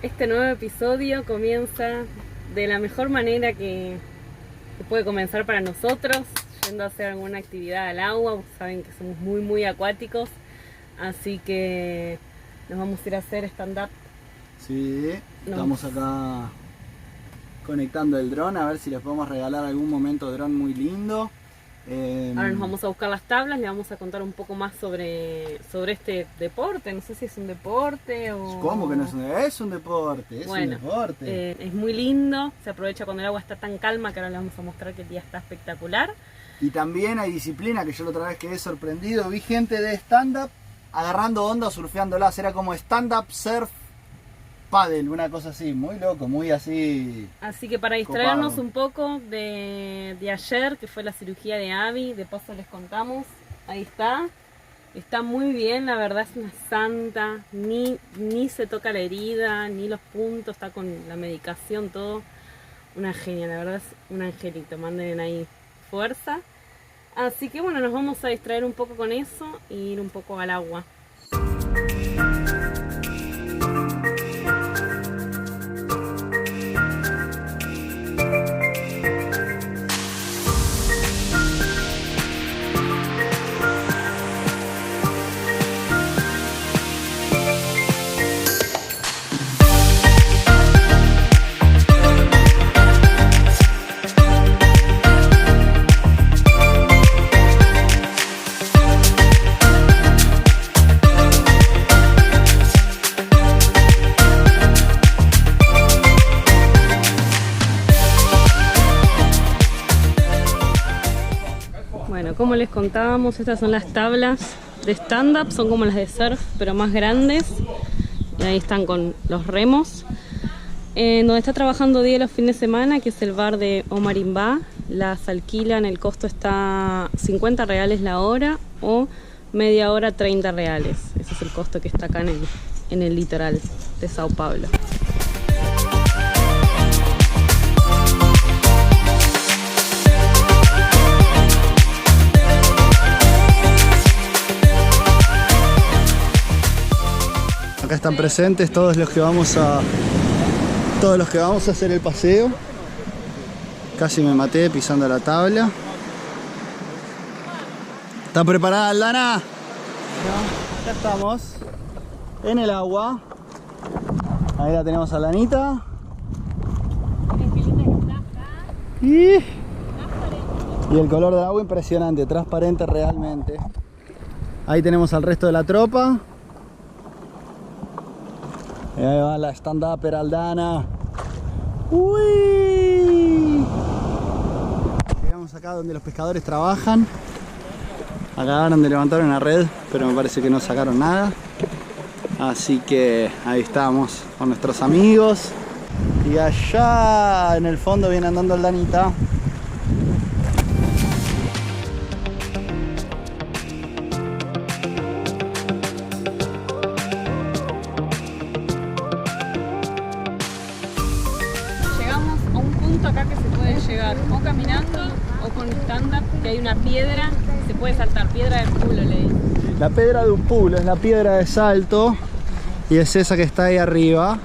Este nuevo episodio comienza de la mejor manera que puede comenzar para nosotros, yendo a hacer alguna actividad al agua. Saben que somos muy acuáticos, así que nos vamos a ir a hacer stand-up. Sí, estamos acá conectando el dron, a ver si les podemos regalar algún momento de dron muy lindo. Ahora nos vamos a buscar las tablas, le vamos a contar un poco más sobre este deporte. No sé si es un deporte o... ¿Cómo que no es un deporte? Es un deporte, un deporte. Es muy lindo, se aprovecha cuando el agua está tan calma, que ahora les vamos a mostrar que el día está espectacular. Y también hay disciplina, que yo la otra vez quedé sorprendido, vi gente de stand-up agarrando onda, surfeándolas, era como stand-up, surf, paddle, una cosa así, muy loco, muy así. Así que para distraernos un poco de ayer, que fue la cirugía de Abby, de paso les contamos, ahí está muy bien, la verdad es una santa, ni se toca la herida, ni los puntos, está con la medicación, todo, una genia, la verdad es un angelito, manden ahí fuerza. Así que bueno, nos vamos a distraer un poco con eso e ir un poco al agua. Bueno, como les contábamos, estas son las tablas de stand-up, son como las de surf, pero más grandes. Y ahí están con los remos. Donde está trabajando Día los fines de semana, que es el bar de Omarimbá, las alquilan, el costo está 50 reales la hora o media hora 30 reales. Ese es el costo que está acá en el litoral de Sao Paulo. Acá están presentes todos los que vamos a hacer el paseo. Casi me maté pisando la tabla. ¿Está preparada, Aldana? No, acá estamos en el agua. Ahí la tenemos a Lanita. Y el color del agua impresionante, transparente realmente. Ahí tenemos al resto de la tropa. Y ahí va la stand-upper Aldana. ¡Uy! Llegamos acá donde los pescadores trabajan. Acabaron de levantar una red, pero me parece que no sacaron nada. Así que ahí estamos con nuestros amigos. Y allá en el fondo viene andando Aldanita. Acá que se puede llegar o caminando o con stand-up, que hay una piedra, se puede saltar, piedra de pulo, le digo. La piedra de un pulo es la piedra de salto y es esa que está ahí arriba,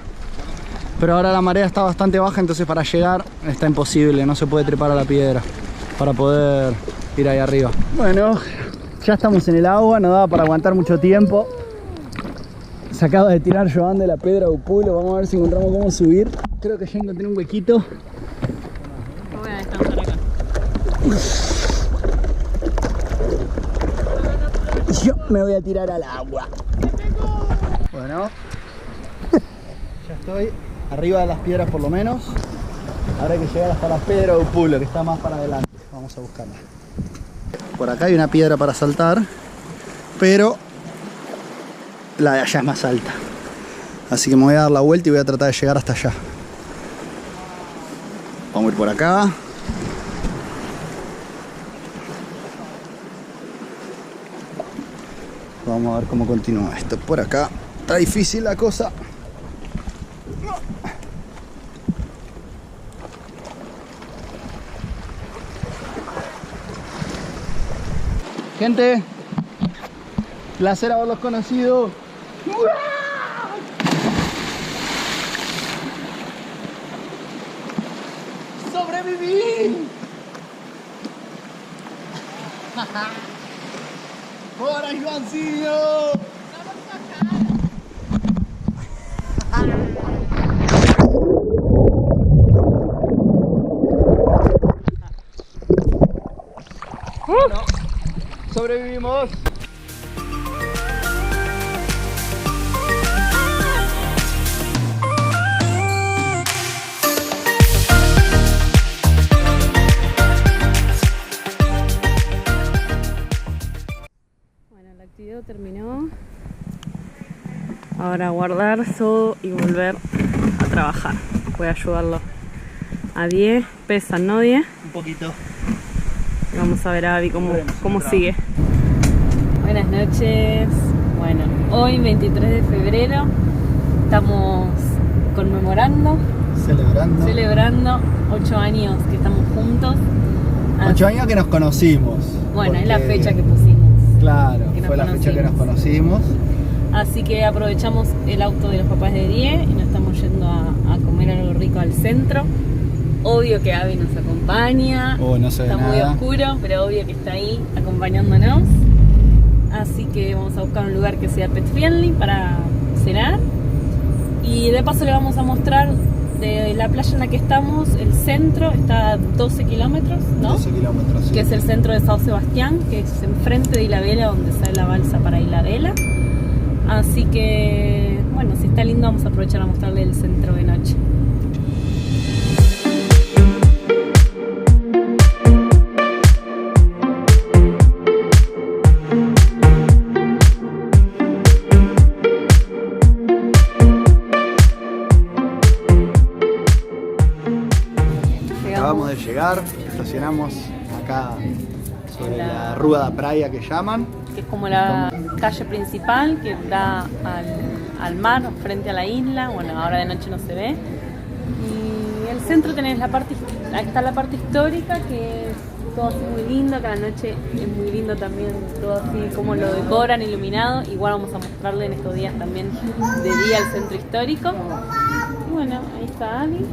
pero ahora la marea está bastante baja, entonces para llegar está imposible, no se puede trepar a la piedra para poder ir ahí arriba. Bueno, ya estamos en el agua, no daba para aguantar mucho tiempo. Se acaba de tirar Joan de la piedra de pulo, vamos a ver si encontramos cómo subir. Creo que ya encontré un huequito. Yo me voy a tirar al agua. Bueno, ya estoy arriba de las piedras por lo menos. Ahora hay que llegar hasta la piedra de Upulo, que está más para adelante. Vamos a buscarla. Por acá hay una piedra para saltar, pero la de allá es más alta. Así que me voy a dar la vuelta y voy a tratar de llegar hasta allá. Vamos a ir por acá. Vamos a ver cómo continúa esto. Por acá está difícil la cosa. Gente, placer haberlos conocido. fin! ¡Hola, Ivancillo! Bueno, sobrevivimos. Bueno, la actividad terminó. Ahora guardar todo y volver a trabajar. Voy a ayudarlo a 10. Pesan, ¿no, 10? Un poquito. Vamos a ver a Abby cómo sigue. Buenas noches. Bueno, hoy 23 de febrero estamos conmemorando, celebrando 8 años que estamos juntos. 8 años que nos conocimos. Bueno, es la fecha que pusimos. Claro, fue la fecha que nos conocimos. Así que aprovechamos el auto de los papás de Die y nos estamos yendo a comer algo rico al centro. Obvio que Abby nos acompaña, no se ve está muy nada. oscuro, pero obvio que está ahí acompañándonos. Así que vamos a buscar un lugar que sea pet friendly para cenar. Y de paso le vamos a mostrar de la playa en la que estamos, el centro está a 12 kilómetros, ¿no? 12 kilómetros, sí. Que es el centro de Sao Sebastián, que es enfrente de Ilha Bela, donde sale la balsa para Ilha Bela. Así que, bueno, si está lindo vamos a aprovechar a mostrarle el centro de noche. Acabamos de llegar, estacionamos acá sobre la Rua da Praia que llaman. Que es como la calle principal que da al mar, frente a la isla. Bueno, ahora de noche no se ve. Y el centro tenés ahí está la parte histórica, que es todo así muy lindo, que a la noche es muy lindo también, todo así como lo decoran, iluminado. Igual vamos a mostrarle en estos días también de día el centro histórico. Y bueno, ahí está Abby.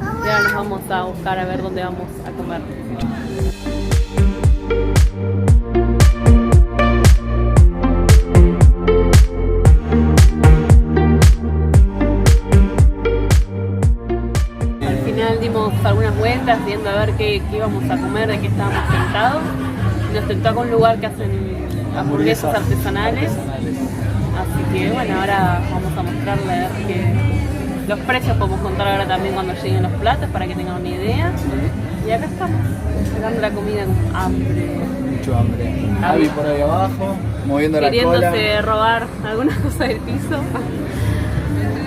Y ahora nos vamos a buscar a ver dónde vamos a comer. Al final dimos algunas vueltas viendo a ver qué íbamos a comer, de qué estábamos tentados. Nos tentó con un lugar que hacen hamburguesas artesanales. Así que bueno, ahora vamos a mostrarle a ver los precios podemos contar ahora también cuando lleguen los platos para que tengan una idea. Y acá estamos, sacando la comida con hambre. Mucho hambre. Abby por ahí abajo, moviendo la cola. Queriéndose robar algunas cosas del piso.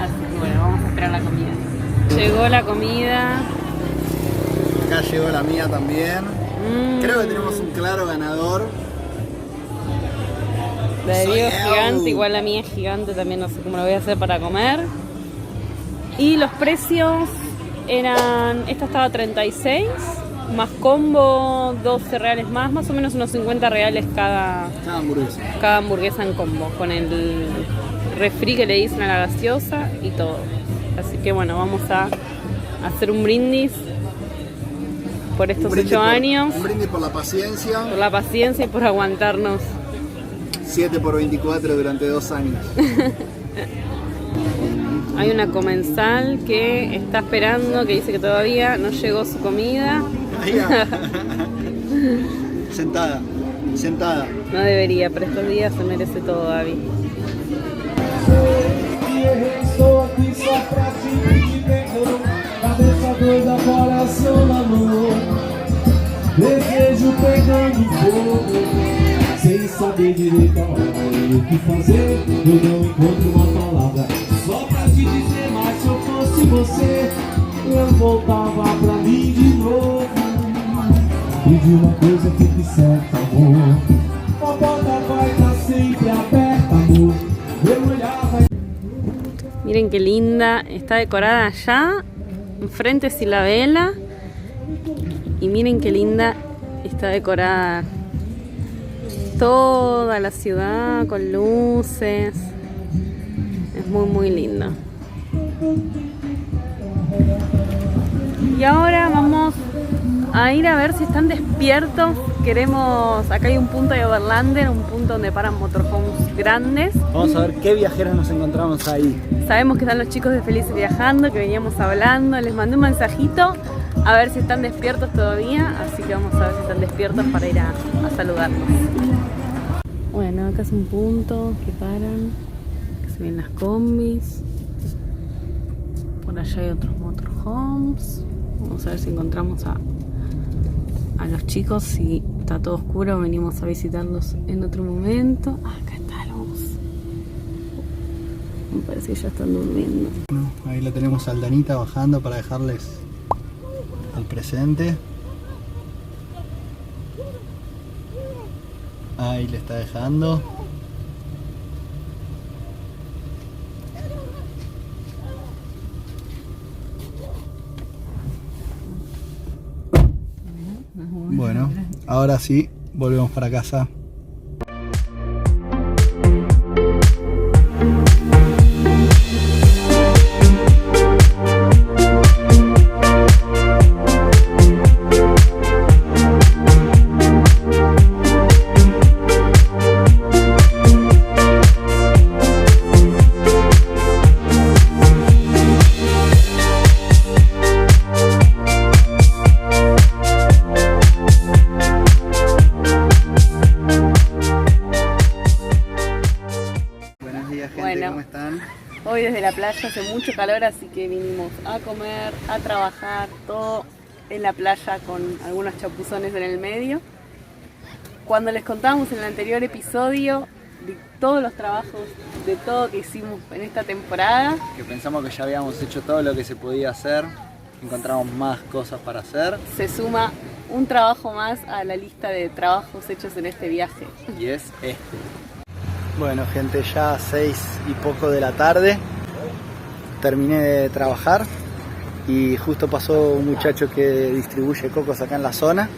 Así que bueno, vamos a esperar la comida. Llegó la comida. Acá llegó la mía también. Creo que tenemos un claro ganador. La de Diego es gigante, igual la mía es gigante, también no sé cómo lo voy a hacer para comer. Y los precios eran, esta estaba 36, más combo 12 reales más o menos unos 50 reales cada hamburguesa en combo, con el refri que le dicen a la gaseosa y todo. Así que bueno, vamos a hacer un brindis por estos 8 años. Un brindis por la paciencia. Por la paciencia y por aguantarnos. 7 por 24 durante 2 años. Hay una comensal que está esperando, que dice que todavía no llegó su comida. Sentada. No debería, pero estos días se merece todo, Abby. Estou aqui só pra te pedir perdão, cabeça doida, coração na mão, desejo pegando fogo, sem saber direito a hora e o que fazer, eu não encontro uma palavra, só pra te dizer, mas se eu fosse você, eu voltava pra mim de novo, e de uma coisa fique certa, amor, a porta vai estar sempre aberta, amor, meu olhar vai. Miren qué linda, está decorada allá, enfrente es Ilha Bela, y miren qué linda está decorada toda la ciudad con luces, es muy lindo. Y ahora vamos a ir a ver si están despiertos. Acá hay un punto de Overlander, un punto donde paran motorhomes grandes. Vamos a ver qué viajeros nos encontramos ahí. Sabemos que están los chicos de Felices Viajando, que veníamos hablando. Les mandé un mensajito a ver si están despiertos todavía. Así que vamos a ver si están despiertos para ir a saludarlos. Bueno, acá es un punto que paran, que se ven las combis. Por allá hay otros motorhomes. Vamos a ver si encontramos a los chicos. Si está todo oscuro, venimos a visitarlos en otro momento. Acá está la luz. Me parece que ya están durmiendo. Bueno, ahí la tenemos a Aldanita bajando para dejarles el presente. Ahí le está dejando. Bueno, ahora sí, volvemos para casa. Hoy desde la playa hace mucho calor, así que vinimos a comer, a trabajar, todo en la playa con algunos chapuzones en el medio. Cuando les contábamos en el anterior episodio de todos los trabajos, de todo que hicimos en esta temporada, Que pensamos que ya habíamos hecho todo lo que se podía hacer, encontramos más cosas para hacer. se suma un trabajo más a la lista de trabajos hechos en este viaje. Y es este. Bueno gente, ya 6 y poco de la tarde, terminé de trabajar y justo pasó un muchacho que distribuye cocos acá en la zona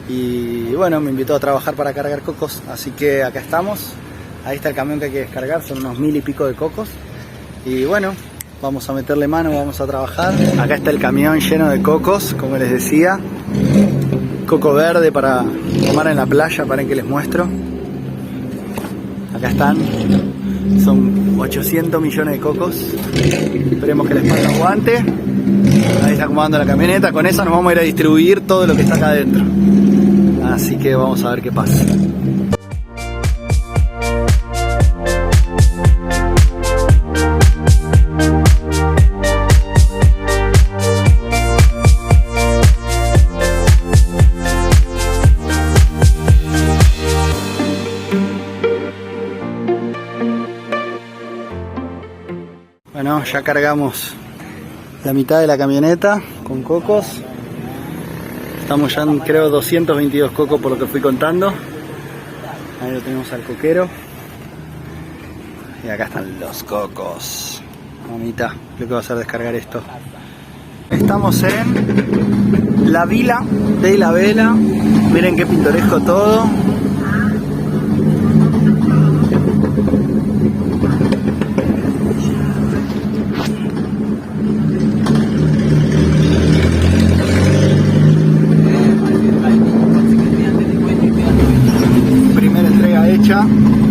y bueno, me invitó a trabajar para cargar cocos, así que acá estamos. Ahí está el camión que hay que descargar, son unos 1000 y pico de cocos y bueno, vamos a meterle mano, vamos a trabajar. Acá está el camión lleno de cocos, como les decía, coco verde para tomar en la playa, para que les muestro. Acá están, son 800 millones de cocos, esperemos que les pase aguante. Ahí está acomodando la camioneta, con eso nos vamos a ir a distribuir todo lo que está acá adentro, así que vamos a ver qué pasa. Bueno, ya cargamos la mitad de la camioneta con cocos. Estamos ya en, creo, 222 cocos por lo que fui contando. Ahí lo tenemos al coquero. Y acá están los cocos. Mamita, lo que va a hacer descargar esto. Estamos en la Vila de la Vela. Miren qué pintoresco todo.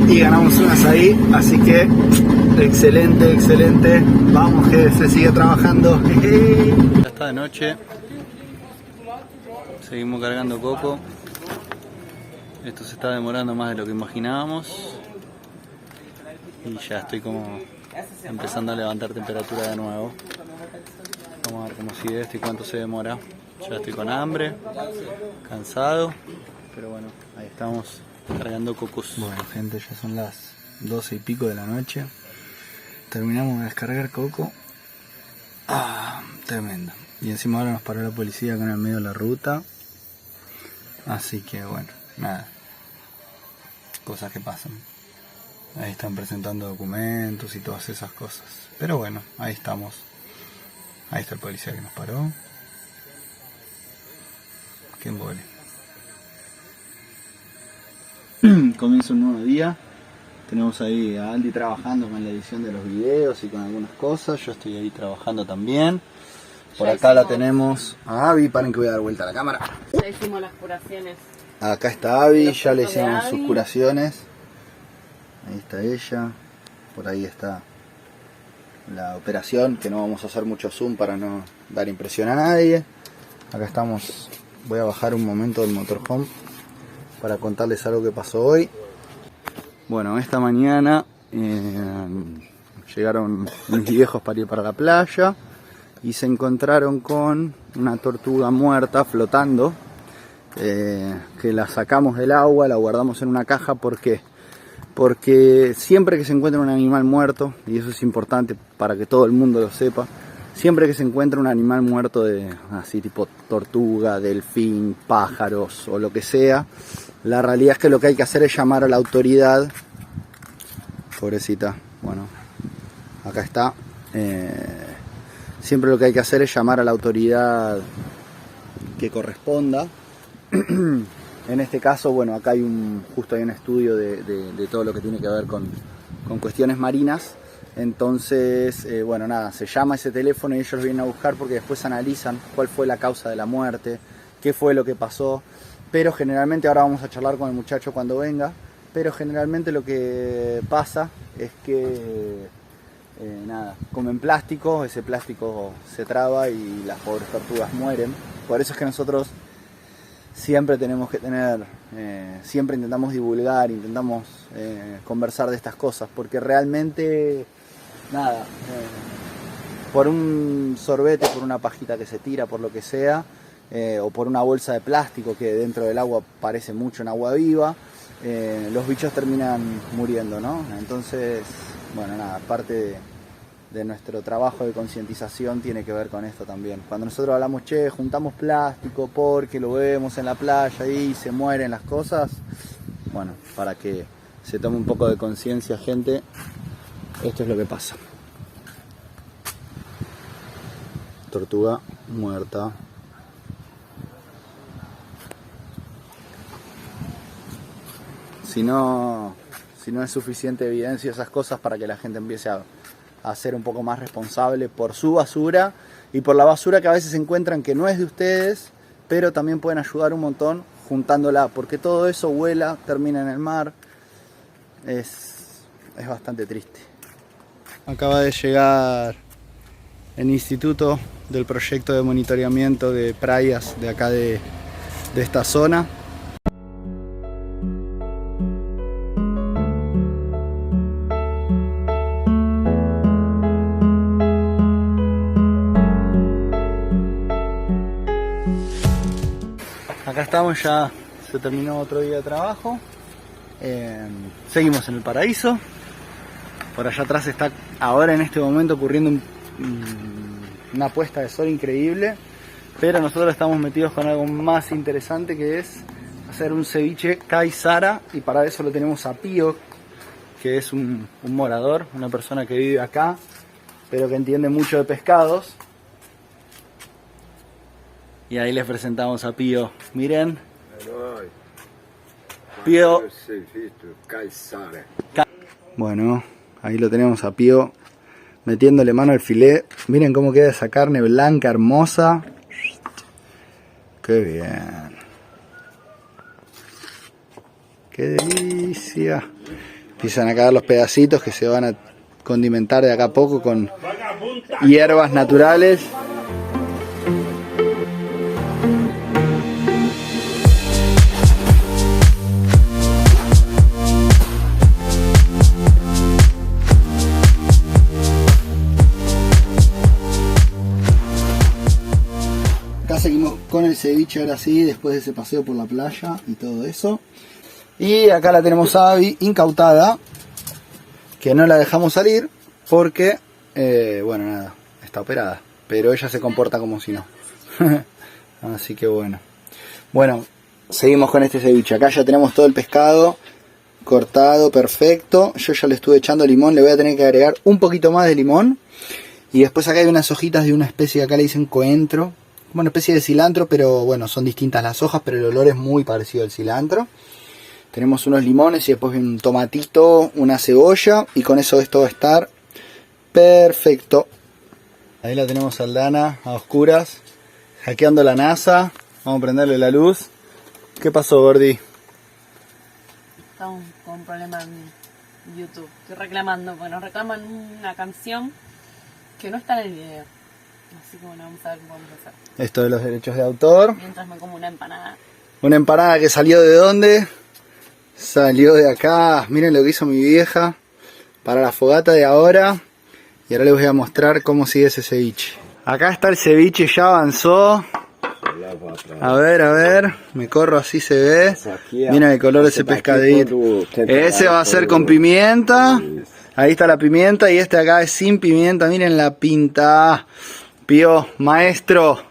Y ganamos unas ahí, así que excelente, excelente. Vamos que se sigue trabajando. Ya está de noche, seguimos cargando coco. Esto se está demorando más de lo que imaginábamos y ya estoy como empezando a levantar temperatura de nuevo. Vamos a ver cómo sigue esto y cuánto se demora. Ya estoy con hambre, cansado, pero bueno, ahí estamos cargando cocos. Bueno gente, ya son las 12 y pico de la noche. Terminamos de descargar coco. Tremendo. Y encima ahora nos paró la policía acá en el medio de la ruta. Así que bueno, nada. Cosas que pasan. Ahí están presentando documentos y todas esas cosas. Pero bueno, ahí estamos. Ahí está el policía que nos paró. Qué embole. Comienza un nuevo día. Tenemos ahí a Aldi trabajando con la edición de los videos y con algunas cosas. Yo estoy ahí trabajando también. Por acá la tenemos a Abby. Paren que voy a dar vuelta a la cámara. Ya hicimos las curaciones. Acá está Abby, ya le Los fotos de hicimos sus Abby. curaciones. Ahí está ella. Por ahí está la operación, que no vamos a hacer mucho zoom para no dar impresión a nadie. Acá estamos. Voy a bajar un momento del motorhome para contarles algo que pasó hoy. Bueno, esta mañana llegaron mis viejos para ir para la playa y se encontraron con una tortuga muerta flotando, que la sacamos del agua, la guardamos en una caja. porque siempre que se encuentra un animal muerto, y eso es importante para que todo el mundo lo sepa, siempre que se encuentra un animal muerto así tipo tortuga, delfín, pájaros o lo que sea, la realidad es que lo que hay que hacer es llamar a la autoridad. Pobrecita, bueno, acá está. Siempre lo que hay que hacer es llamar a la autoridad que corresponda. En este caso, bueno, acá hay justo hay un estudio de todo lo que tiene que ver con cuestiones marinas. Entonces, bueno, nada, se llama ese teléfono y ellos vienen a buscar porque después analizan cuál fue la causa de la muerte, qué fue lo que pasó. Pero generalmente, ahora vamos a charlar con el muchacho cuando venga, pero generalmente lo que pasa es que, nada, comen plástico, ese plástico se traba y las pobres tortugas mueren. Por eso es que nosotros siempre tenemos que tener, siempre intentamos divulgar, intentamos conversar de estas cosas, porque realmente, nada, por un sorbete, por una pajita que se tira, por lo que sea, o por una bolsa de plástico que dentro del agua parece mucho en agua viva, los bichos terminan muriendo, ¿no? Entonces, bueno, nada, parte de nuestro trabajo de concientización tiene que ver con esto también. Cuando nosotros hablamos, che, juntamos plástico porque lo vemos en la playa y se mueren las cosas, bueno, para que se tome un poco de conciencia, gente, esto es lo que pasa. Tortuga muerta. Si no es suficiente evidencia esas cosas para que la gente empiece a ser un poco más responsable por su basura y por la basura que a veces encuentran que no es de ustedes, pero también pueden ayudar un montón juntándola, porque todo eso vuela, termina en el mar. Es bastante triste. Acaba de llegar el instituto del proyecto de monitoreamiento de playas de acá de esta zona. Acá estamos, ya se terminó otro día de trabajo. Seguimos en el paraíso. Por allá atrás está ahora en este momento ocurriendo una puesta de sol increíble. Pero nosotros estamos metidos con algo más interesante, que es hacer un ceviche Caizara. Y para eso lo tenemos a Pío, que es un morador, una persona que vive acá, pero que entiende mucho de pescados. Y ahí les presentamos a Pío. Miren. Pío. Bueno, ahí lo tenemos a Pío metiéndole mano al filé. Miren cómo queda esa carne blanca, hermosa. Qué bien. Qué delicia. Empiezan a caer los pedacitos que se van a condimentar de acá a poco con hierbas naturales. Seguimos con el ceviche ahora sí, después de ese paseo por la playa y todo eso. Y acá la tenemos a Abby incautada, que no la dejamos salir porque, bueno, nada, está operada. Pero ella se comporta como si no. Así que bueno. Bueno, seguimos con este ceviche. Acá ya tenemos todo el pescado cortado, perfecto. Yo ya le estuve echando limón, le voy a tener que agregar un poquito más de limón. Y después acá hay unas hojitas de una especie, acá le dicen coentro. Una especie de cilantro, pero bueno, son distintas las hojas, pero el olor es muy parecido al cilantro. Tenemos unos limones y después un tomatito, una cebolla, y con eso esto va a estar perfecto. Ahí la tenemos a Aldana, a oscuras, hackeando la NASA. Vamos a prenderle la luz. ¿Qué pasó, Gordi? Estamos con un problema en YouTube. Estoy reclamando, porque nos reclaman una canción que no está en el video. Así que bueno, vamos a ver cómo vamos a hacer. Esto de los derechos de autor. Mientras me como una empanada. Una empanada que salió ¿de dónde? Salió de acá. Miren lo que hizo mi vieja para la fogata de ahora. Y ahora les voy a mostrar cómo sigue ese ceviche. Acá está el ceviche, ya avanzó. A ver, me corro así se ve. Miren el color de ese pescadito. Ese va a ser con pimienta. Ahí está la pimienta y este acá es sin pimienta. Miren la pinta. Pío, maestro.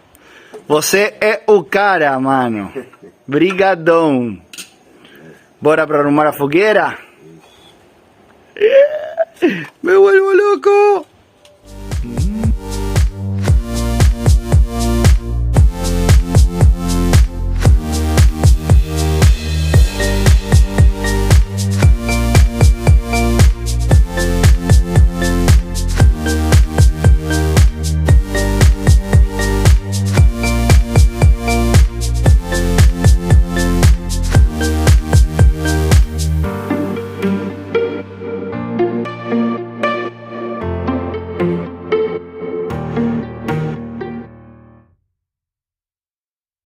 Você é o cara, mano. Brigadão. Bora pra arrumar a fogueira? Me vuelvo loco.